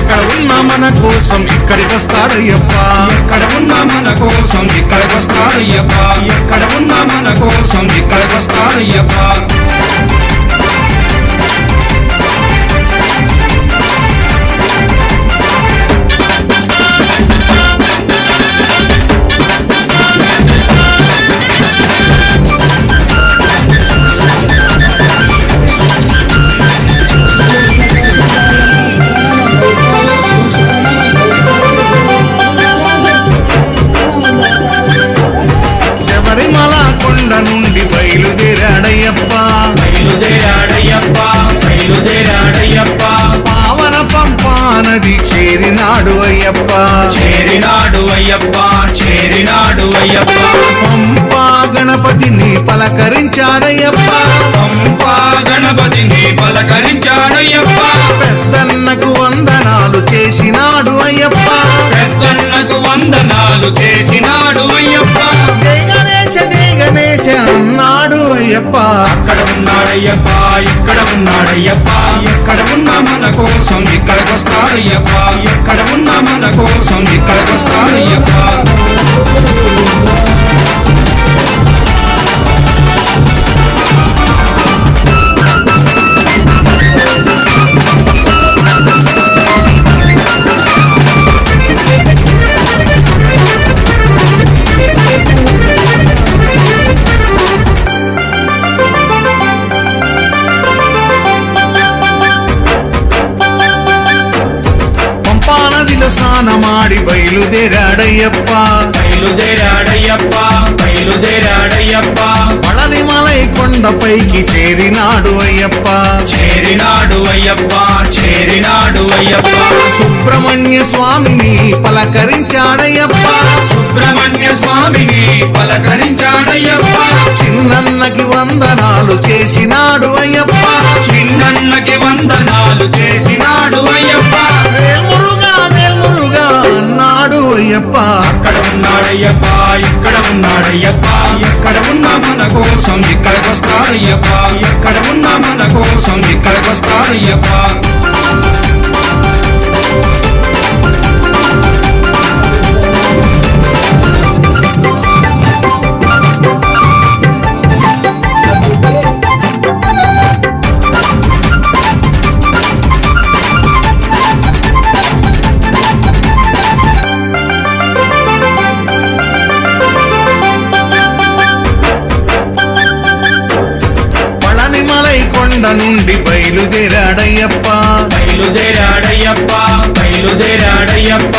ఎక్కడ ఉన్నా మన కోసం ఇక్కడికి వస్తాడయ్యప్ప, ఎక్కడ ఉన్నా మన కోసం ఇక్కడికి వస్తాడయ్యప్ప, ఎక్కడ ఉన్నా మన కోసం ఇక్కడికి వస్తాడయ్యప్ప. శబరిమల కొండ నుండి బయలుదేరాడయ్యప్ప, బయలుదేరాడయ్యప్ప, బయలుదేరాడయ్యప్ప, పావన పంపా నది చేరినాడు అయ్యప్ప, చేరినాడు అయ్యప్ప, చేరినాడు అయ్యప్ప. పంపా గణపతిని పలకరించాడయ్యప్ప, పంపా గణపతిని పలకరించాడయ్యప్ప, పెద్దన్నకు వందనాలు చేసినాడు అయ్యప్ప, పెద్దన్నకు వందనాలు చేసినాడు అయ్యప్ప. జై గణేశ అన్నాడు అయ్యప్ప. అక్కడ ఉన్నాడయ్యప్ప, ఇక్కడ ఉన్నాడయ్యప్ప, ఎక్కడ ఉన్నా మన కోసం ఇక్కడికి వస్తాడయ్యప్ప, ఎక్కడ ఉన్నా మన కోసం ఇక్కడికి వస్తాడయ్యప్ప. పంపా నదిలో స్నానమాడి బయలుదేరాడయ్యప్ప, బయలుదేరాడయ్యప్ప, బయలుదేరాడయ్యప్ప, పళనిమలై కొండపైకి చేరినాడు అయ్యప్ప, చేరినాడు అయ్యప్ప, చేరినాడు అయ్యప్ప. సుబ్రహ్మణ్య స్వామిని పలకరించాడయ్యప్ప, సుబ్రహ్మణ్య స్వామిని పలకరించాడయ్యప్ప, చిన్నన్నకి వందనాలు చేసినాడు అయ్యప్ప, చిన్నన్నకి వందనాలు చేసినాడు అయ్యప్ప. వేల్మురుగా అన్నాడు అయ్యప్ప. అక్కడ ఉన్నాడయ్యప్ప, ఇక్కడ ఉన్నాడయ్యప్ప, ఎక్కడ ఉన్నా మన కోసం ఇక్కడికి వస్తాడయ్యప్ప, ఎక్కడ ఉన్నా మన కోసం ఇక్కడికి వస్తాడయ్యప్ప. పళనిమలై కొండ నుండి బయలుదేరాడయ్యప్ప, బయలుదేరాడయ్యప్ప, బయలుదేరాడయ్యప్ప,